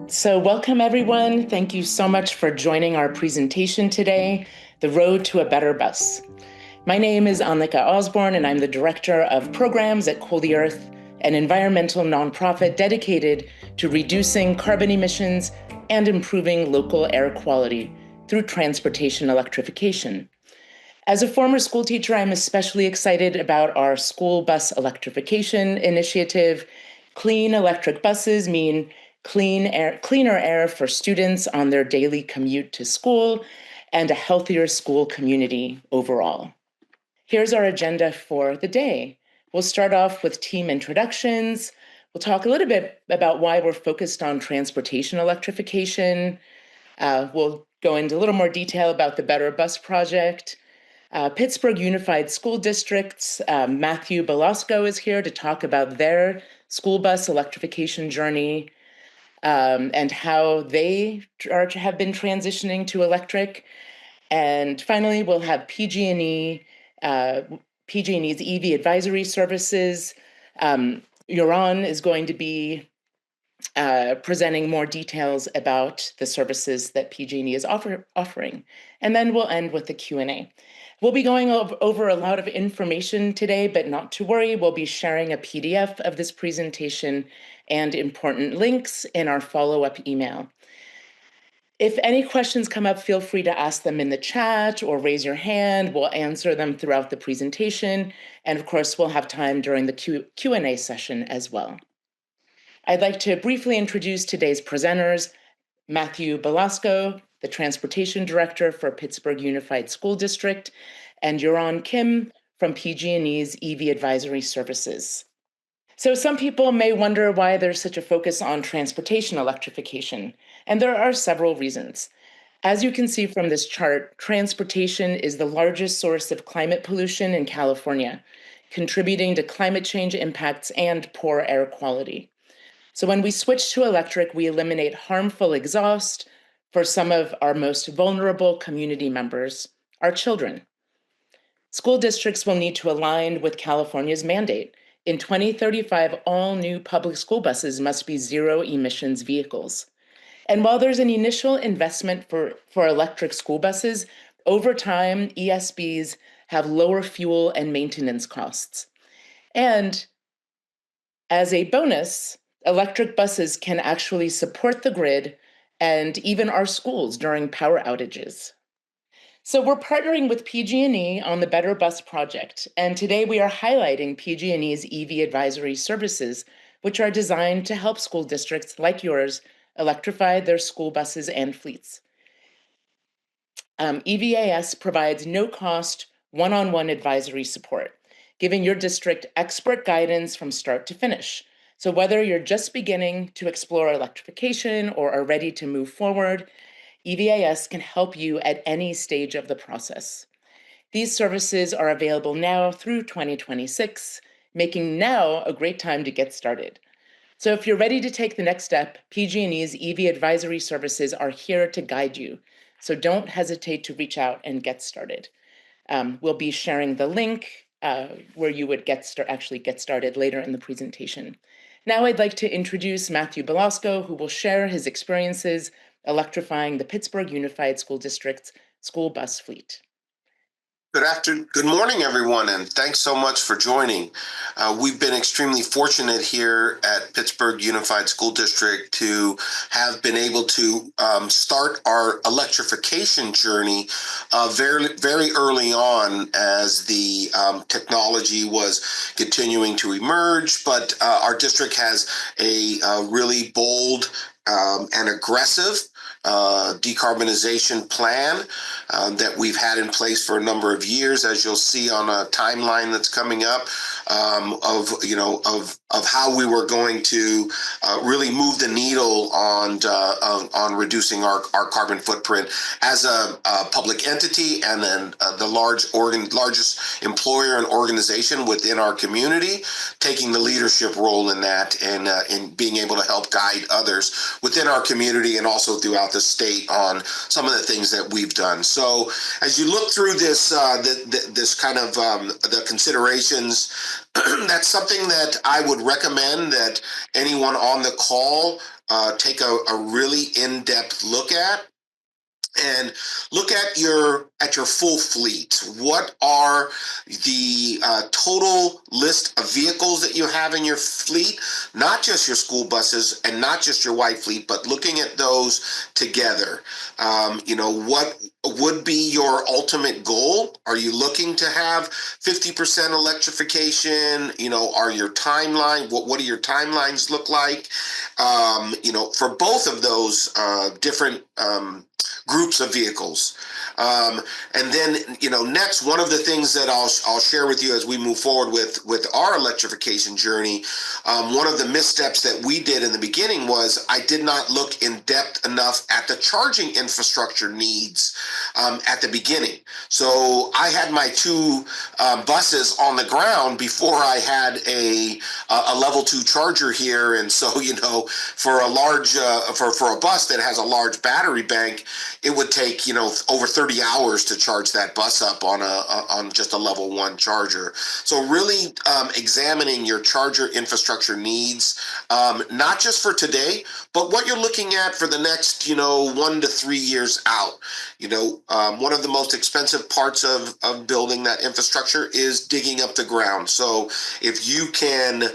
So welcome everyone. Thank you so much for joining our presentation today, The Road to a Better Bus. My name is 𝐤𝐞𝐫𝐞, and I'm the Director of Programs at Cool the Earth, an environmental nonprofit dedicated to reducing carbon emissions and improving local air quality through transportation electrification. As a former school teacher, I'm especially excited about our school bus electrification initiative. Clean electric buses mean cleaner air for students on their daily commute to school and a healthier school community overall. Here's our agenda for the day. We'll start off with team introductions. We'll talk a little bit about why we're focused on transportation electrification. We'll go into a little more detail about the Better Bus Project. Pittsburgh Unified School District's Matthew Belasco is here to talk about their school bus electrification journey and how they have been transitioning to electric. And finally, we'll have PG&E's EV advisory services. 𝐸 is going to be presenting more details about the services that PG&E is offering. And then we'll end with the Q&A. We'll be going over a lot of information today, but not to worry, we'll be sharing a PDF of this presentation and important links in our follow-up email. If any questions come up, feel free to ask them in the chat or raise your hand. We'll answer them throughout the presentation. And of course, we'll have time during the Q&A session as well. I'd like to briefly introduce today's presenters, Matthew Belasco, the Transportation Director for Pittsburgh Unified School District, and 𝐸 Kim from PG&E's EV Advisory Services. So some people may wonder why there's such a focus on transportation electrification, and there are several reasons. As you can see from this chart, transportation is the largest source of climate pollution in California, contributing to climate change impacts and poor air quality. So when we switch to electric, we eliminate harmful exhaust for some of our most vulnerable community members, our children. School districts will need to align with California's mandate. In 2035, all new public school buses must be zero emissions vehicles. And while there's an initial investment for electric school buses, over time, ESBs have lower fuel and maintenance costs. And as a bonus, electric buses can actually support the grid and even our schools during power outages. So we're partnering with PG&E on the Better Bus Project, and today we are highlighting PG&E's EV advisory services, which are designed to help school districts like yours electrify their school buses and fleets. EVAS provides no-cost, one-on-one advisory support, giving your district expert guidance from start to finish. So whether you're just beginning to explore electrification or are ready to move forward, EVAS can help you at any stage of the process. These services are available now through 2026, making now a great time to get started. So if you're ready to take the next step, PG&E's EV advisory services are here to guide you. So don't hesitate to reach out and get started. We'll be sharing the link where you would actually get started later in the presentation. Now I'd like to introduce Matthew Belasco, who will share his experiences electrifying the Pittsburgh Unified School District's school bus fleet. Good morning, everyone, and thanks so much for joining. We've been extremely fortunate here at Pittsburgh Unified School District to have been able to start our electrification journey very early on as the technology was continuing to emerge. But our district has a really bold and aggressive decarbonization plan that we've had in place for a number of years, as you'll see on a timeline that's coming up, of how we were going to really move the needle on reducing our carbon footprint as a public entity, and then the largest employer and organization within our community, taking the leadership role in that and in being able to help guide others within our community and also throughout the state on some of the things that we've done. So as you look through this, this kind of the considerations That's something that I would recommend that anyone on the call take a really in-depth look at. And look at your full fleet. What are the total list of vehicles that you have in your fleet? Not just your school buses and not just your white fleet, but looking at those together. What would be your ultimate goal? Are you looking to have 50% electrification? Are your timeline? What do your timelines look like? For both of those different groups of vehicles. And then, next, one of the things that I'll share with you as we move forward with our electrification journey, one of the missteps that we did in the beginning was I did not look in depth enough at the charging infrastructure needs at the beginning. So I had my two buses on the ground before I had a level 2 charger here. And so, for a large, for a bus that has a large battery bank, it would take, over 30 hours to charge that bus up on just a level 1 charger. So really examining your charger infrastructure needs, not just for today, but what you're looking at for the next, 1 to 3 years out. One of the most expensive parts of building that infrastructure is digging up the ground. So if you can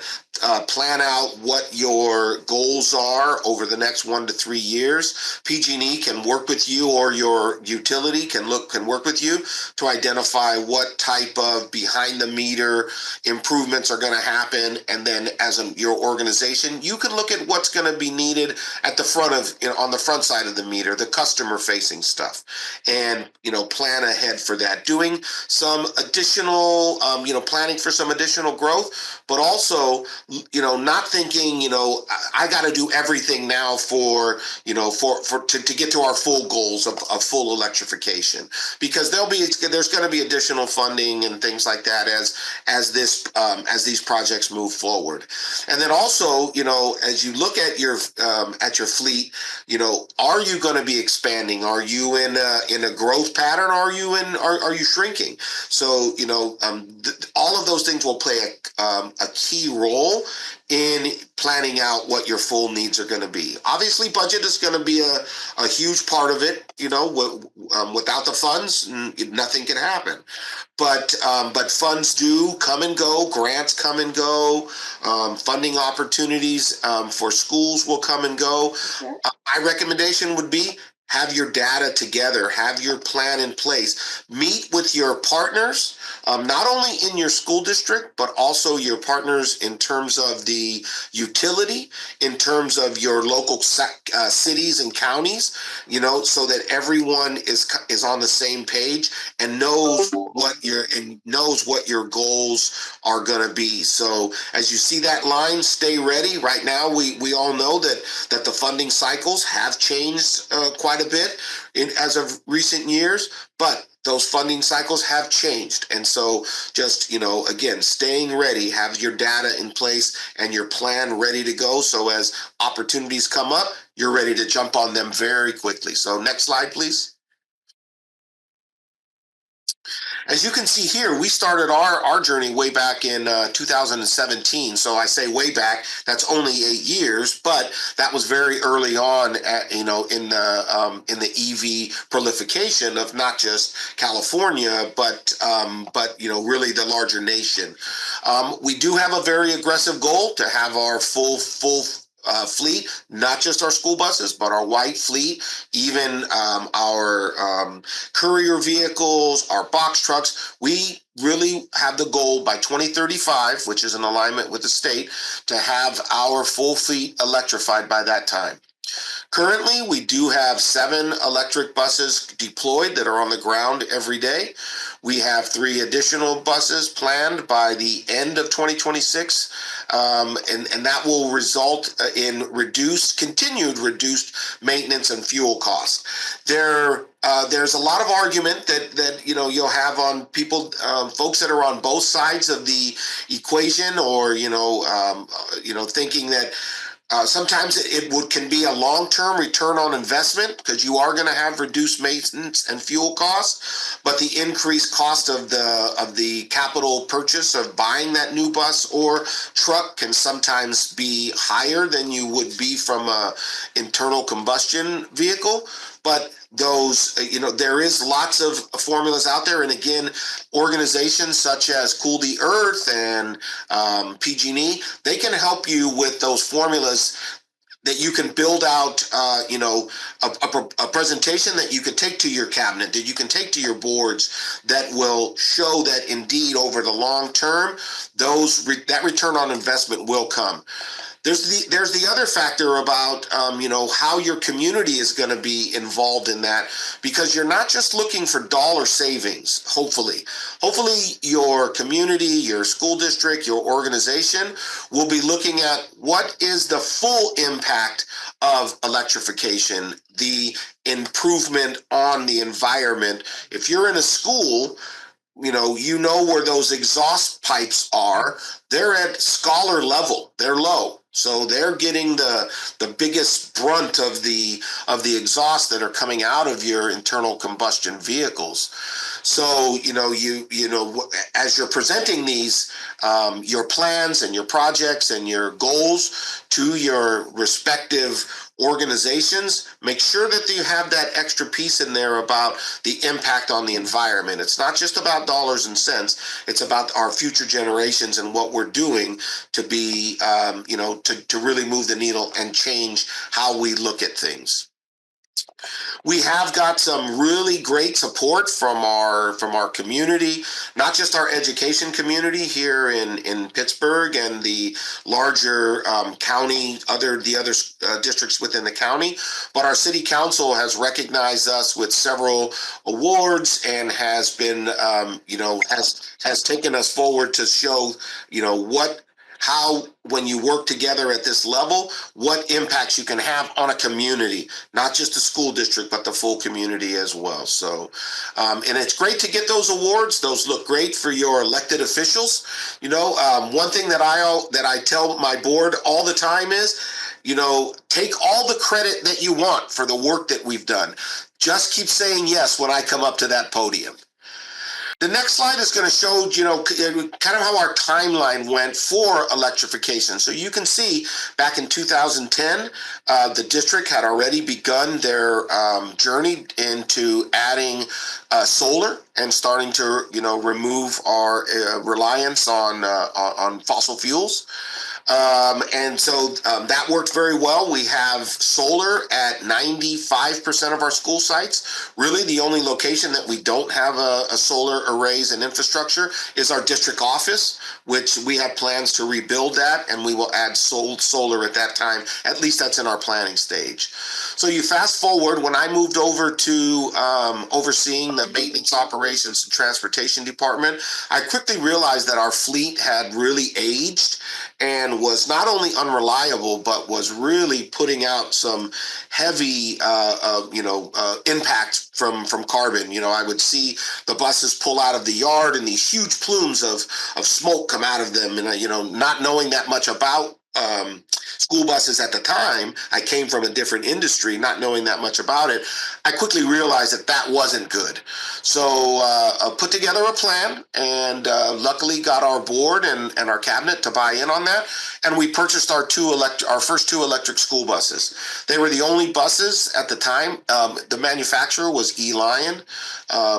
plan out what your goals are over the next 1 to 3 years, PG&E can work with you, or your utility can work with you to identify what type of behind the meter improvements are going to happen. And then as your organization, you can look at what's going to be needed at the front of, on the front side of the meter, the customer facing stuff, and, plan ahead for that, doing some additional, planning for some additional growth, but also, not thinking, I got to do everything now for to get to our full goals of full electrification, because there's going to be additional funding and things like that as these projects move forward. And then also, as you look at your fleet, are you going to be expanding? Are you in a growth pattern? Are you shrinking? So, all of those things will play a key role in planning out what your full needs are going to be. Obviously, budget is going to be a huge part of it. Without the funds, nothing can happen. But funds do come and go. Grants come and go. Funding opportunities for schools will come and go. Sure. My recommendation would be, have your data together, have your plan in place, meet with your partners, not only in your school district, but also your partners in terms of the utility, in terms of your local cities and counties, so that everyone is on the same page and knows what your goals are going to be. So as you see that line, stay ready. Right now, we all know that the funding cycles have changed quite a bit as of recent years, but those funding cycles have changed. And so just, again, staying ready, have your data in place and your plan ready to go. So as opportunities come up, you're ready to jump on them very quickly. So next slide, please. As you can see here, we started our journey way back in 2017. So I say way back, that's only 8 years, but that was very early on in the EV proliferation of not just California, but really the larger nation. We do have a very aggressive goal to have our full fleet, not just our school buses, but our white fleet, even our courier vehicles, our box trucks. We really have the goal by 2035, which is in alignment with the state, to have our full fleet electrified by that time. Currently, we do have 7 electric buses deployed that are on the ground every day. We have 3 additional buses planned by the end of 2026, and that will result in continued reduced maintenance and fuel costs. There's a lot of argument that you'll have on people, folks that are on both sides of the equation, or thinking that Sometimes can be a long-term return on investment because you are going to have reduced maintenance and fuel costs, but the increased cost of the capital purchase of buying that new bus or truck can sometimes be higher than you would be from a internal combustion vehicle. But those, there is lots of formulas out there, and again, organizations such as 𝐞𝐫𝐞 and PG&E, they can help you with those formulas that you can build out, a presentation that you could take to your cabinet, that you can take to your boards, that will show that indeed over the long term, that return on investment will come. There's the other factor about how your community is going to be involved in that, because you're not just looking for dollar savings. Hopefully your community, your school district, your organization will be looking at what is the full impact of electrification, the improvement on the environment. If you're in a school, you know where those exhaust pipes are. They're at scholar level. They're low. So they're getting the biggest brunt of the exhaust that are coming out of your internal combustion vehicles. So, as you're presenting these, your plans and your projects and your goals to your respective organizations, make sure that you have that extra piece in there about the impact on the environment. It's not just about dollars and cents. It's about our future generations and what we're doing to be, to really move the needle and change how we look at things. We have got some really great support from our community, not just our education community here in Pittsburgh and the larger county, the other districts within the county, but our city council has recognized us with several awards and has been, has taken us forward to show, how, when you work together at this level, what impacts you can have on a community, not just the school district, but the full community as well. So, and it's great to get those awards. Those look great for your elected officials. One thing that I tell my board all the time is, take all the credit that you want for the work that we've done. Just keep saying yes when I come up to that podium. The next slide is going to show, kind of how our timeline went for electrification. So you can see back in 2010, the district had already begun their journey into adding solar and starting to, remove our reliance on fossil fuels. And so that worked very well. We have solar at 95% of our school sites. Really, the only location that we don't have a solar arrays and infrastructure is our district office, which we have plans to rebuild that, and we will add solar at that time. At least that's in our planning stage. So you fast forward, when I moved over to overseeing the maintenance operations and transportation department, I quickly realized that our fleet had really aged and was not only unreliable, but was really putting out some heavy, impact from carbon. I would see the buses pull out of the yard and these huge plumes of smoke come out of them. And, not knowing that much about school buses at the time, I came from a different industry, not knowing that much about it. I quickly realized that wasn't good. So put together a plan, and luckily got our board and our cabinet to buy in on that. And we purchased our first two electric school buses. They were the only buses at the time. The manufacturer was 𝐞𝐫𝐞.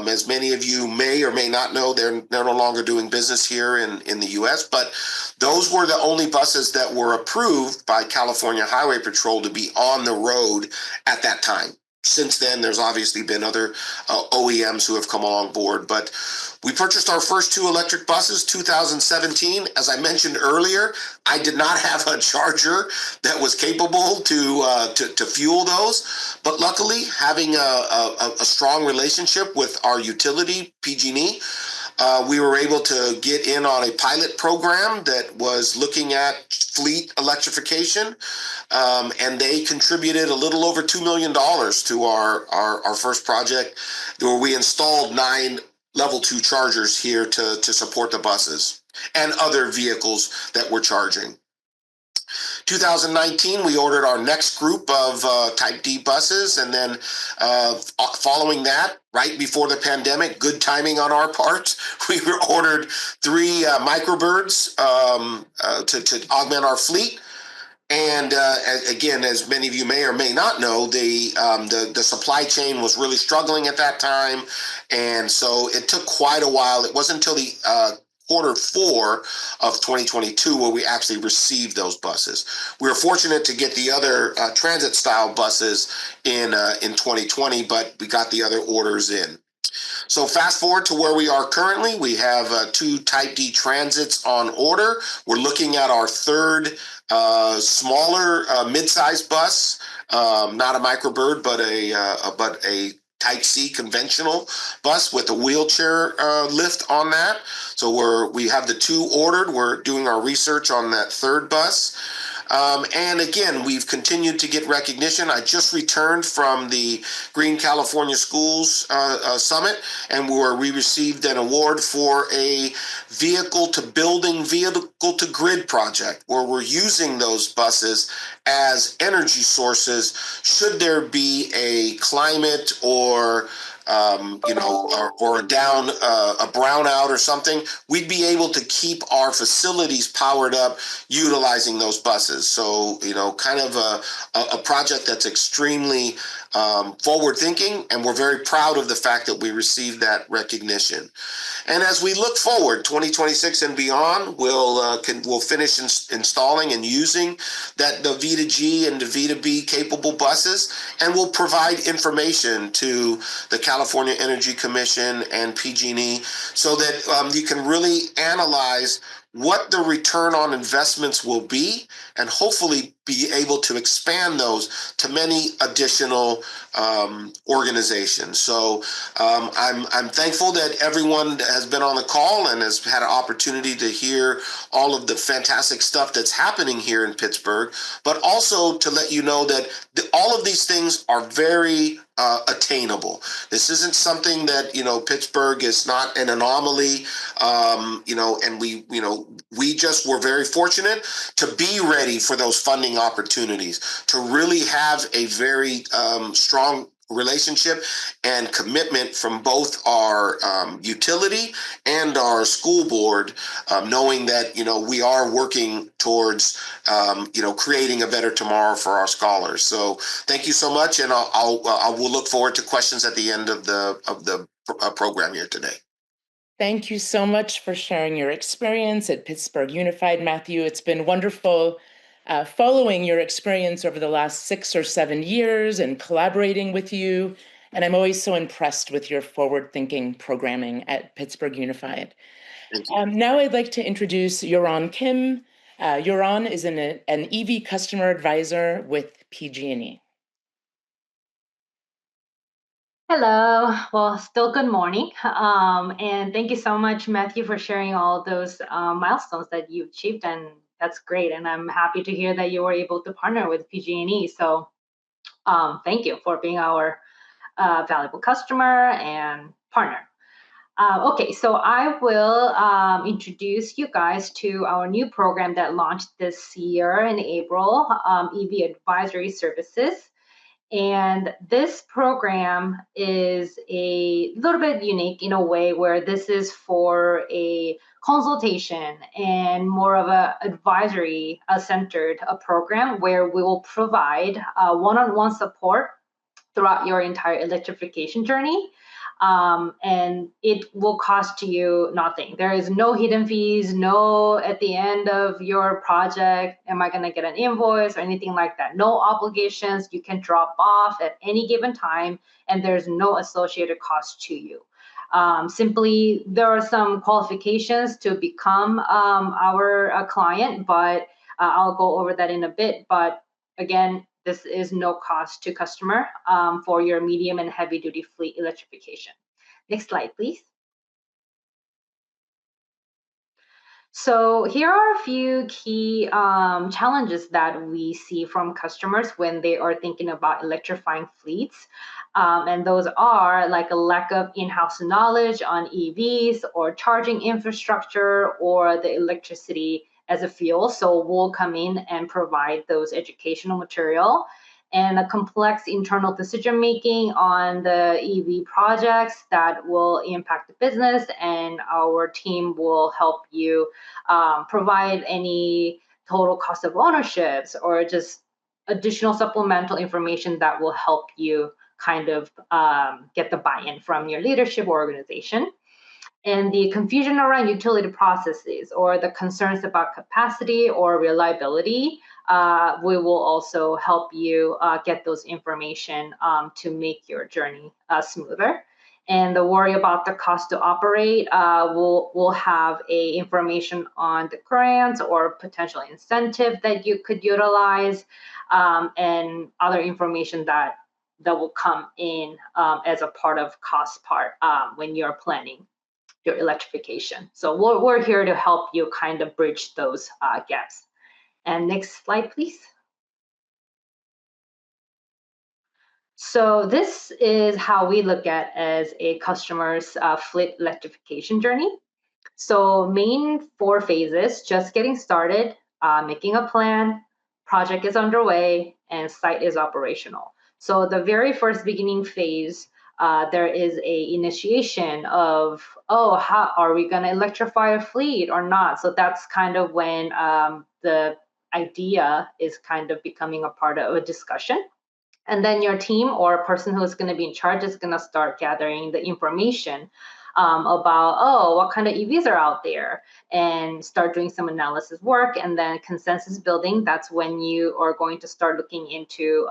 As many of you may or may not know, they're no longer doing business here in the U.S., but those were the only buses that were approved by California Highway Patrol to be on the road at that time. Since then, there's obviously been other OEMs who have come along board, but we purchased our first two electric buses 2017. As I mentioned earlier, I did not have a charger that was capable to fuel those, but luckily, having a strong relationship with our utility, PG&E, we were able to get in on a pilot program that was looking at fleet electrification, and they contributed a little over $2 million to our first project, where we installed 9 level 2 chargers here to support the buses and other vehicles that we're charging. 2019, we ordered our next group of Type D buses, and then following that, right before the pandemic, good timing on our part, we ordered 3 microbirds to augment our fleet. And again, as many of you may or may not know, the supply chain was really struggling at that time, and so it took quite a while. It wasn't until the Q4 of 2022 where we actually received those buses. We were fortunate to get the other transit style buses in 2020, but we got the other orders in. So fast forward to where we are currently, we have 2 Type D transits on order. We're looking at our third smaller mid-sized bus, not a microbird, but a Type C conventional bus with a wheelchair lift on that. So we have the 2 ordered. We're doing our research on that third bus. And again, we've continued to get recognition. I just returned from the Green California Schools Summit, and we received an award for a vehicle-to-building, vehicle-to-grid project, where we're using those buses as energy sources should there be a climate or or a brownout or something. We'd be able to keep our facilities powered up utilizing those buses. So, kind of a project that's extremely forward thinking, and we're very proud of the fact that we received that recognition. And as we look forward, 2026 and beyond, we'll finish installing and using the V2G and the V2B capable buses, and we'll provide information to the California Energy Commission and PG&E so that you can really analyze what the return on investments will be, and hopefully be able to expand those to many additional organizations. So I'm thankful that everyone has been on the call and has had an opportunity to hear all of the fantastic stuff that's happening here in Pittsburgh, but also to let you know that all of these things are very attainable. This isn't something that, Pittsburgh is not an anomaly, and we just were very fortunate to be ready for those funding opportunities, to really have a very strong relationship and commitment from both our utility and our school board, knowing that we are working towards creating a better tomorrow for our scholars. So thank you so much, and I will look forward to questions at the end of the program here today. Thank you so much for sharing your experience at Pittsburgh Unified, Matthew. It's been wonderful following your experience over the last 6 or 7 years and collaborating with you. And I'm always so impressed with your forward-thinking programming at Pittsburgh Unified. Now I'd like to introduce 𝐸𝐬𝐭 Kim. 𝐸𝐬𝐭 is an EV customer advisor with PG&E. Hello. Well, still good morning. And thank you so much, Matthew, for sharing all those milestones that you've achieved. And that's great. And I'm happy to hear that you were able to partner with PG&E. So thank you for being our valuable customer and partner. Okay, so I will introduce you guys to our new program that launched this year in April, EV Advisory Services. And this program is a little bit unique in a way where this is for a consultation and more of a advisory centered program where we will provide one-on-one support throughout your entire electrification journey. And it will cost you nothing. There is no hidden fees, no at the end of your project, am I going to get an invoice or anything like that? No obligations. You can drop off at any given time, and there's no associated cost to you. Simply, there are some qualifications to become our client, but I'll go over that in a bit. But again, this is no cost to customer for your medium and heavy duty fleet electrification. Next slide, please. So here are a few key challenges that we see from customers when they are thinking about electrifying fleets. And those are like a lack of in-house knowledge on EVs or charging infrastructure or the electricity as a field. So we'll come in and provide those educational material and a complex internal decision making on the EV projects that will impact the business, and our team will help you provide any total cost of ownerships or just additional supplemental information that will help you kind of get the buy-in from your leadership organization. And the confusion around utility processes or the concerns about capacity or reliability, we will also help you get those information to make your journey smoother. And the worry about the cost to operate, we'll have information on the grants or potential incentive that you could utilize, and other information that will come in as a part of cost part when you're planning your electrification. So we're here to help you kind of bridge those gaps. And next slide, please. So this is how we look at as a customer's fleet electrification journey. So main 4 phases: just getting started, making a plan, project is underway, and site is operational. So the very first beginning phase, there is a initiation of, oh, how are we going to electrify a fleet or not? So that's kind of when the idea is kind of becoming a part of a discussion. And then your team or person who is going to be in charge is going to start gathering the information about, oh, what kind of EVs are out there, and start doing some analysis work. And then consensus building, that's when you are going to start looking into,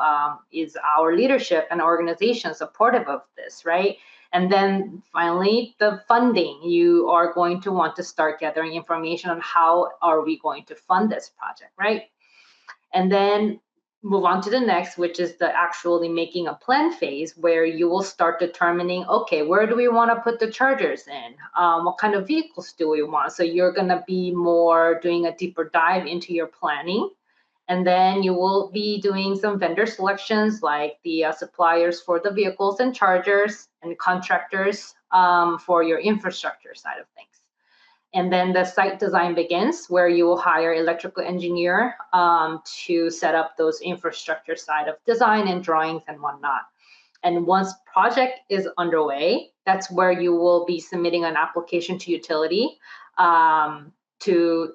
is our leadership and organization supportive of this, right? And then finally, the funding. You are going to want to start gathering information on how are we going to fund this project, right? And then move on to the next, which is the actually making a plan phase, where you will start determining, okay, where do we want to put the chargers in? What kind of vehicles do we want? So you're going to be more doing a deeper dive into your planning. And then you will be doing some vendor selections, like the suppliers for the vehicles and chargers, and contractors for your infrastructure side of things. And then the site design begins, where you will hire electrical engineer to set up those infrastructure side of design and drawings and whatnot. And once project is underway, that's where you will be submitting an application to utility to,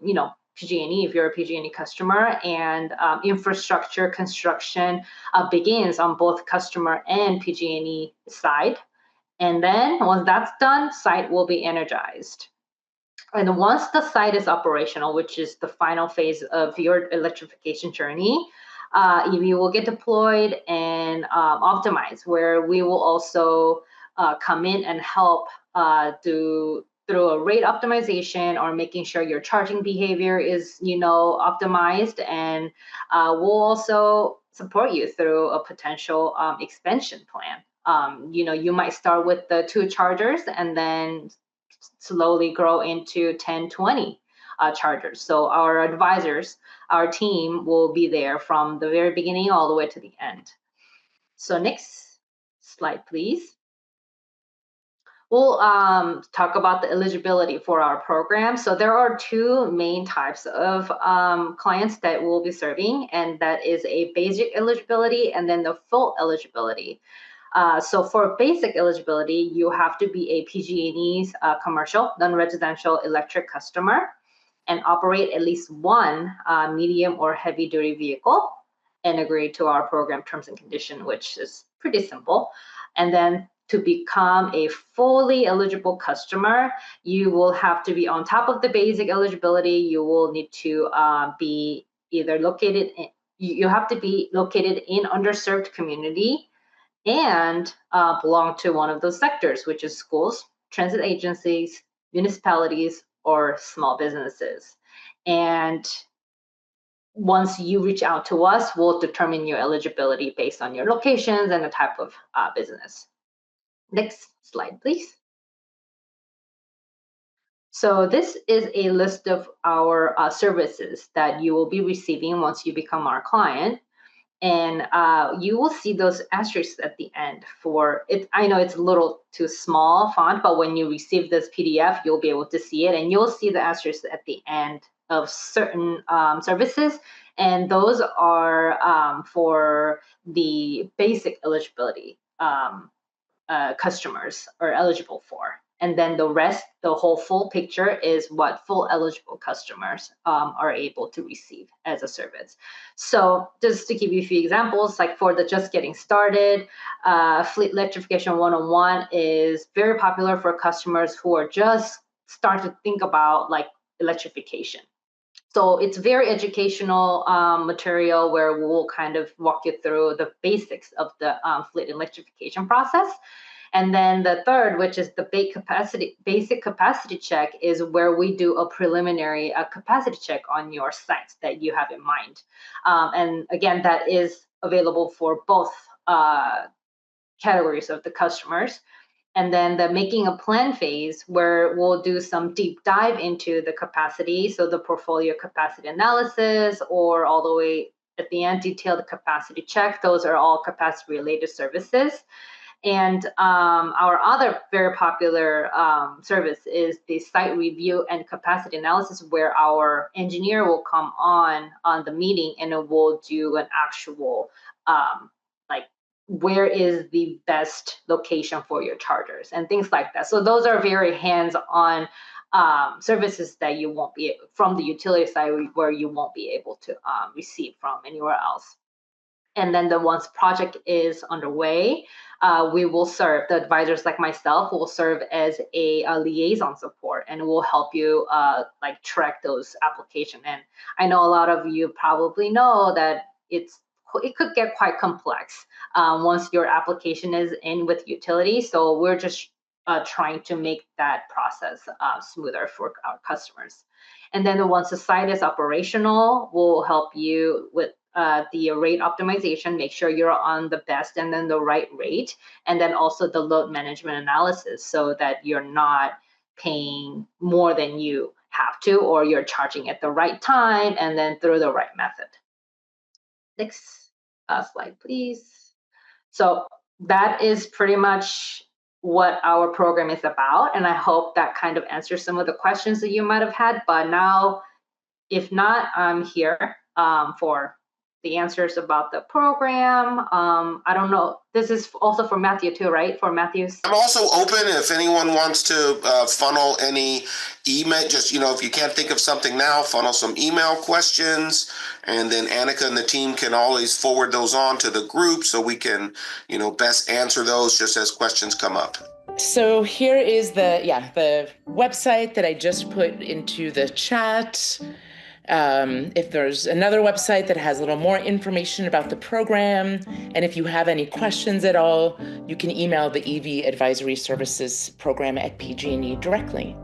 PG&E, if you're a PG&E customer, and infrastructure construction begins on both customer and PG&E side. And then once that's done, site will be energized. And once the site is operational, which is the final phase of your electrification journey, EV will get deployed and optimized, where we will also come in and help through a rate optimization, or making sure your charging behavior is, optimized. And we'll also support you through a potential expansion plan. You might start with the 2 chargers and then slowly grow into 10, 20 chargers. So our advisors, our team, will be there from the very beginning all the way to the end. So next slide, please. We'll talk about the eligibility for our program. So there are 2 main types of clients that we'll be serving, and that is a basic eligibility and then the full eligibility. So for basic eligibility, you have to be a PG&E's commercial, non-residential electric customer, and operate at least 1 medium or heavy duty vehicle, and agree to our program terms and conditions, which is pretty simple. And then to become a fully eligible customer, you will have to be on top of the basic eligibility. You will need to be either located in, you have to be located in underserved community, and belong to one of those sectors, which is schools, transit agencies, municipalities, or small businesses. And once you reach out to us, we'll determine your eligibility based on your locations and the type of business. Next slide, please. So this is a list of our services that you will be receiving once you become our client. And you will see those asterisks at the end for it. I know it's a little too small font, but when you receive this PDF, you'll be able to see it, and you'll see the asterisks at the end of certain services, and those are for the basic eligibility customers are eligible for. And then the rest, the whole full picture is what full eligible customers are able to receive as a service. So just to give you a few examples, like for the just getting started, Fleet Electrification 101 is very popular for customers who are just starting to think about like electrification. So it's very educational material where we'll kind of walk you through the basics of the fleet electrification process. And then the third, which is the basic capacity check, is where we do a preliminary capacity check on your site that you have in mind. And again, that is available for both categories of the customers. And then the making a plan phase, where we'll do some deep dive into the capacity, so the portfolio capacity analysis, or all the way at the end, detailed capacity check. Those are all capacity related services. And our other very popular service is the site review and capacity analysis, where our engineer will come on the meeting and it will do an actual like where is the best location for your chargers and things like that. So those are very hands-on services that you won't be from the utility side, where you won't be able to receive from anywhere else. And then once project is underway, we will serve, the advisors like myself will serve as a liaison support, and will help you like track those applications. And I know a lot of you probably know that it could get quite complex once your application is in with utility. So we're just trying to make that process smoother for our customers. And then once the site is operational, we'll help you with the rate optimization, make sure you're on the best and then the right rate, and then also the load management analysis, so that you're not paying more than you have to, or you're charging at the right time and then through the right method. Next slide, please. So that is pretty much what our program is about, and I hope that kind of answers some of the questions that you might have had. But now, if not, I'm here for the answers about the program. I don't know. This is also for Matthew too, right? For Matthew's. I'm also open if anyone wants to funnel any email. Just, if you can't think of something now, funnel some email questions, and then Annika and the team can always forward those on to the group so we can, best answer those just as questions come up. So here is the website that I just put into the chat. If there's another website that has a little more information about the program, and if you have any questions at all, you can email the EV Advisory Services Program at PG&E directly.